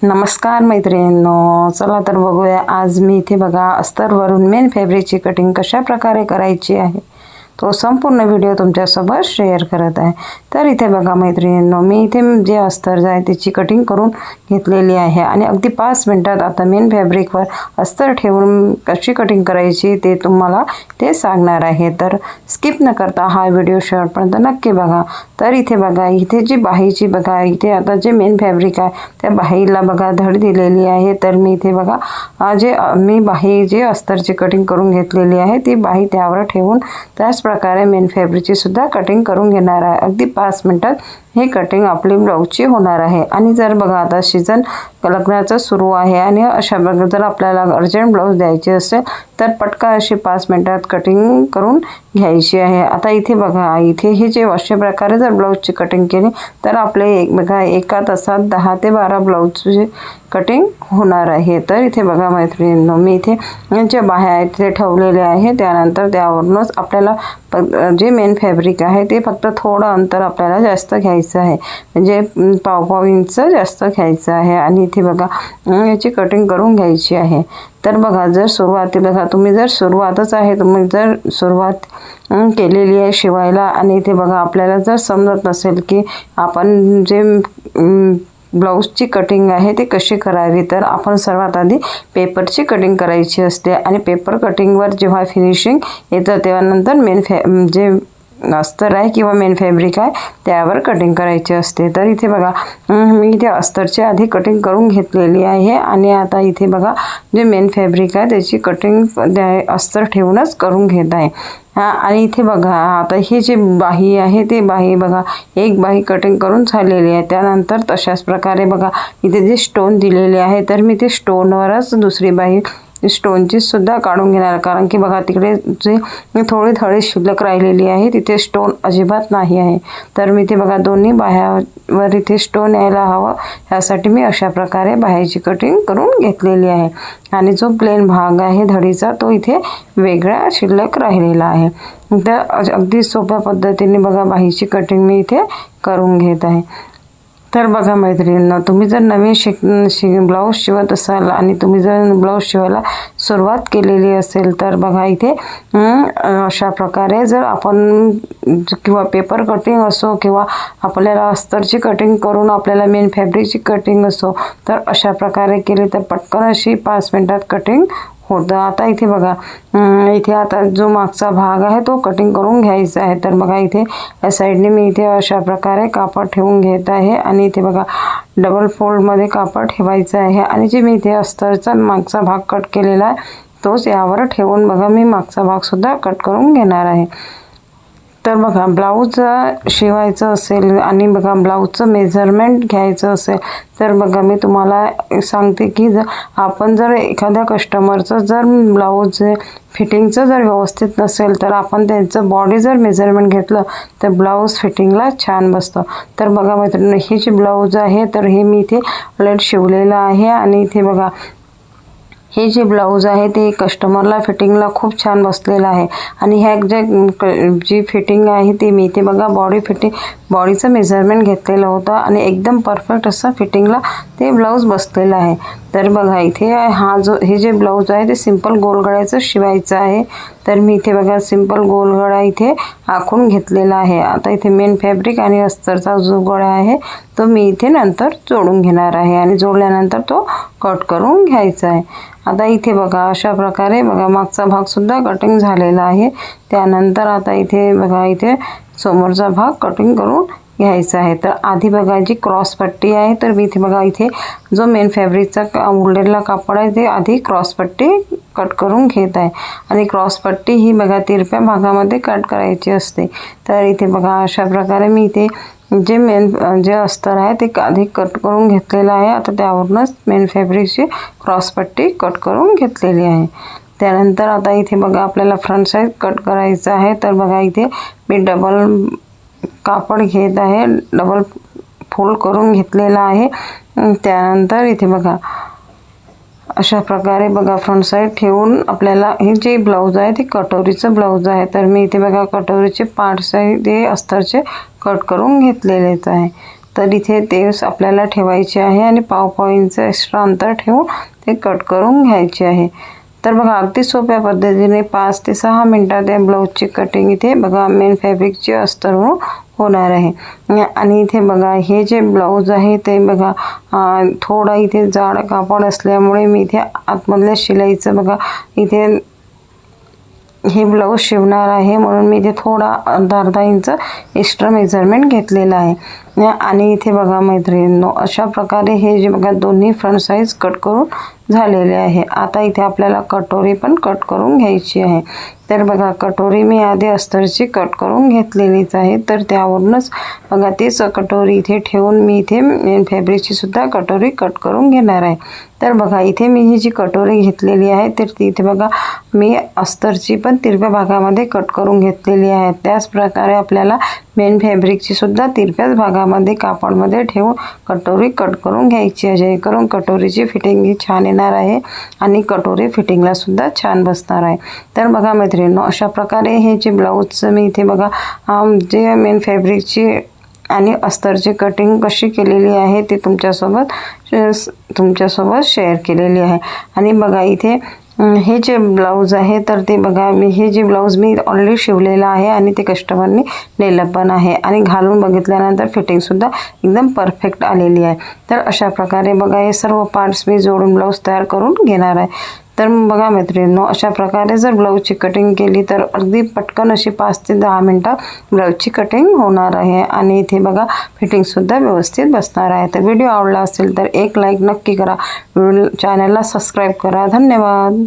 नमस्कार मैत्रिणींनो, चला तर बघूया आज मी इथे बघा अस्तरवरून मेन फॅब्रिकची कटिंग कशा प्रकारे करायची आहे तो संपूर्ण व्हिडिओ तुमच्यासोबत शेअर करत आहे। तर इथे बघा मैत्रिणींनो, मी इथे जे अस्तर आहे त्याची कटिंग करून घेतलेली आहे आणि अगदी 5 मिनिटात आता मेन फॅब्रिकवर अस्तर ठेवून कशी कटिंग करायची ते तुम्हाला ते सांगणार आहे। तर स्किप न करता हा व्हिडिओ शेवटपर्यंत नक्की बघा। तर इथे बघा, इथे जी बाहीची बघा, इथे आता जे मेन फॅब्रिक आहे त्या बाहीला बघा धड दिलेली आहे। तर मी इथे बघा मी बाही जे अस्तरची कटिंग करून घेतलेली आहे ती बाही त्यावर ठेवून त्याच प्रकारे मेन फॅब्रिकची सुद्धा कटिंग करून घेणार आहे। अगदी 5 मिनिटात हे कटिंग आपली ब्लाऊजची होणार आहे। आणि जर बघा आता सीझन लग्नाचं सुरू आहे आणि अशा प्रकारे जर आपल्याला अर्जंट ब्लाऊज द्यायचे असेल तर पटकन अशी 5 मिनिटात कटिंग करून घ्यायची आहे। आता इथे बघा, इथे हे जे अशा प्रकारे जर ब्लाऊजची कटिंग केली तर आपले बघा एका तासात 10 ते 12 ब्लाऊजची कटिंग होणार आहे। तर इथे बघा मैत्रिणींनो, मी इथे जे बाह्या इथे ठेवलेले आहे त्यानंतर त्यावरूनच आपल्याला जे मेन फॅब्रिक आहे ते फक्त थोडं अंतर आपल्याला जास्त घ्यायचं आहे, म्हणजे पाव इंच जास्त घ्यायचं आहे आणि इथे बघा याची कटिंग करून घ्यायची आहे। तर बघा, जर सुरुवातीला बघा तुम्ही जर सुरुवातच आहे तुम्ही जर सुरुवात केलेली आहे शिवायला आणि इथे बघा आपल्याला जर समजत नसेल की आपण जे ब्लाऊजची कटिंग आहे ते कशी करावी, तर आपण सर्वात आधी पेपरची कटिंग करायची असते आणि पेपर कटिंगवर जेव्हा फिनिशिंग येतं तेव्हा नंतर मेन जे अस्तर आहे किंवा मेन फॅब्रिक आहे त्यावर कटिंग करायची असते। तर इथे बघा मी इथे अस्तरची आधी कटिंग करून घेतलेली आहे आणि आता इथे बघा जे मेन फॅब्रिक आहे त्याची कटिंग अस्तर ठेवूनच करून घेत आहे। आणि इथे बघा आता ही जी बाही आहे ती बाही बघा एक बाही कटिंग करून झालेली आहे। त्यानंतर तशाच प्रकारे बघा इथे जे स्टोन दिलेले आहे तर मी ते स्टोनवरच दुसरी बाही स्टोनची सुद्धा काढून घेणार, कारण की बघा तिकडे जे थोडी थोडी शिल्लक राहिलेली आहे तिथे स्टोन अजिबात नाही आहे। तर मी ते बघा दोन्ही बाह्यावर इथे स्टोन यायला हवं यासाठी मी अशा प्रकारे बाह्याची कटिंग करून घेतलेली आहे आणि जो प्लेन भाग आहे धडीचा तो इथे वेगळा शिल्लक राहिलेला आहे। तर अगदी सोप्या पद्धतीने बघा बाहीची कटिंग मी इथे करून घेत आहे। तर बघा मैत्रिणींनो, तुम्ही जर नवीन ब्लाऊज शिवत असाल आणि तुम्ही जर ब्लाऊज शिवायला सुरुवात केलेली असेल तर बघा इथे अशा प्रकारे जर आपण किंवा पेपर कटिंग असो किंवा आपल्याला अस्तरची कटिंग करून आपल्याला मेन फॅब्रिकची कटिंग असो तर अशा प्रकारे केली तर पटकन अशी 5 मिनिटात कटिंग होतं। आता इथे बघा इथे आता जो मागचा भाग आहे तो कटिंग करून घ्यायचा आहे। तर बघा इथे या साईडने मी इथे अशा प्रकारे कापड ठेवून घेत आहे आणि इथे बघा डबल फोल्डमध्ये कापड ठेवायचं आहे आणि जे मी इथे अस्तरचा मागचा भाग कट केलेला आहे तोच यावर ठेवून बघा मी मागचा भागसुद्धा कट करून घेणार आहे। तर बघा ब्लाऊज शिवायचं असेल आणि बघा ब्लाऊजचं मेजरमेंट घ्यायचं असेल तर बघा मी तुम्हाला सांगते की आपण जर एखाद्या कस्टमरचं जर ब्लाऊज फिटिंगचं जर व्यवस्थित नसेल तर आपण त्यांचं बॉडी जर मेजरमेंट घेतलं तर ब्लाऊज फिटिंगला छान बसतं। तर बघा मैत्रिणी, हे जे ब्लाऊज आहे तर हे मी इथे ऑलरेडी शिवलेलं आहे आणि इथे बघा हे जे ब्लाऊज आहे ते कस्टमरला फिटिंगला खूप छान बसलेलं आहे आणि ह्या जी फिटिंग आहे ती मी इथे बघा बॉडीचं मेजरमेंट घेतलेलं होतं आणि एकदम परफेक्ट असं फिटिंगला ते ब्लाऊज बसलेलं आहे। तर बघा इथे हे जे ब्लाऊज आहे ते सिंपल गोलगळ्याचं शिवायचं आहे। तर मी इथे बघा सिंपल गोलगळा इथे आखून घेतलेला आहे। आता इथे मेन फॅब्रिक आणि अस्तरचा जो गळा आहे तो मी इथे नंतर जोडून घेणार आहे आणि जोडल्यानंतर तो कट करून घ्यायचा आहे। आता इथे बघा अशा प्रकारे बघा मागचा भागसुद्धा कटिंग झालेला आहे। त्यानंतर आता इथे बघा इथे समोरचा भाग कटिंग करून घ्यायचा आहे। तर आधी बघा जी क्रॉस पट्टी आहे तर मी इथे बघा इथे जो मेन फॅब्रिकचा उरलेला कापड आहे ते आधी क्रॉस पट्टी कट करून घेत आहे आणि क्रॉस पट्टी ही बघा तिरप्या भागामध्ये कट करायची असते। तर इथे बघा अशा प्रकारे मी इथे जे अस्तर आहे ते आधी कट करून घेतलेलं आहे। आता त्यावरूनच मेन फॅब्रिकची क्रॉस पट्टी कट करून घेतलेली आहे। त्यानंतर आता इथे बघा आपल्याला फ्रंट साईड कट करायचं आहे। तर बघा इथे मी डबल कापड घेत आहे, डबल फोल्ड करून घेतलेला आहे। त्यानंतर इथे बघा अशा प्रकारे बघा फ्रंट साईड ठेवून आपल्याला हे जे ब्लाऊज आहे ते कटोरीचं ब्लाऊज आहे। तर मी इथे बघा कटोरीचे पार्ट्स आहे ते अस्तरचे कट करून घेतलेलेच आहे। तर इथे ते आपल्याला ठेवायचे आहे आणि पाव इंच एक्स्ट्रा अंतर ठेवून ते कट करून घ्यायचे आहे। तर बघा अगदी सोप्या पद्धतीने 5 ते 6 मिनिटात या ब्लाऊजची कटिंग इथे बघा मेन फॅब्रिकची अस्तरवरून होणार आहे। आणि इथे बघा हे जे ब्लाऊज आहे ते बघा थोडा इथे जाड कापड असल्यामुळे मी इथे आतमधल्या शिलाईचं बघा इथे हे ब्लाऊज शिवणार आहे म्हणून मी इथे थोडा अर्धा इंच एक्स्ट्रा मेजरमेंट घेतलेला आहे। आणि इथे बघा मैत्रिणींनो अशा प्रकारे हे जे बघा दोन्ही फ्रंट साईज कट करून झालेले आहे। आता इथे आपल्याला कटोरी पण कट करून घ्यायची आहे। तर बघा कटोरी मी आधी अस्तरची कट करून घेतलेलीच आहे, तर त्यावरूनच बघा तीच कटोरी इथे ठेवून मी इथे मेन फॅब्रिकची सुद्धा कटोरी कट करून घेणार आहे। तर बघा इथे मी ही जी कटोरी घेतलेली आहे तर ती इथे बघा मी अस्तरची पण तिरप्या भागामध्ये कट करून घेतलेली आहे। त्याच प्रकारे आपल्याला मेन फॅब्रिकची सुद्धा तिरप्याच भागामध्ये कापडमध्ये ठेवून कटोरी कट करून घ्यायची आहे, जेणेकरून कटोरीची फिटिंग ही छान येणार आहे आणि कटोरी फिटिंगला सुद्धा छान बसणार आहे। तर बघा मैत्रिणींनो अशा प्रकारे हे जे ब्लाऊजचं मी इथे बघा जे मेन फॅब्रिकची आणि अस्तरची कटिंग कशी केलेली आहे ते तुमच्यासोबत शेअर केलेली आहे। आणि बघा इथे हे जे ब्लाऊज आहे तर ते बघा मी हे जे ब्लाऊज मी ऑलरेडी शिवलेलं आहे आणि ते कस्टमरनी नेलं पण आहे आणि घालून बघितल्यानंतर फिटिंगसुद्धा एकदम परफेक्ट आलेली आहे। तर अशा प्रकारे बघा हे सर्व पार्ट्स मी जोडून ब्लाऊज तयार करून घेणार आहे। तर बघा मैत्रिणींनो अशा प्रकारे जर ब्लाऊजची कटिंग केली तर अगदी पटकन अशी 5 ते 10 मिनिटात ब्लाऊजची कटिंग होणार आहे आणि इथे बघा फिटिंगसुद्धा व्यवस्थित बसणार आहे। तर व्हिडिओ आवडला असेल तर एक लाईक नक्की करा, चॅनलला सबस्क्राईब करा। धन्यवाद।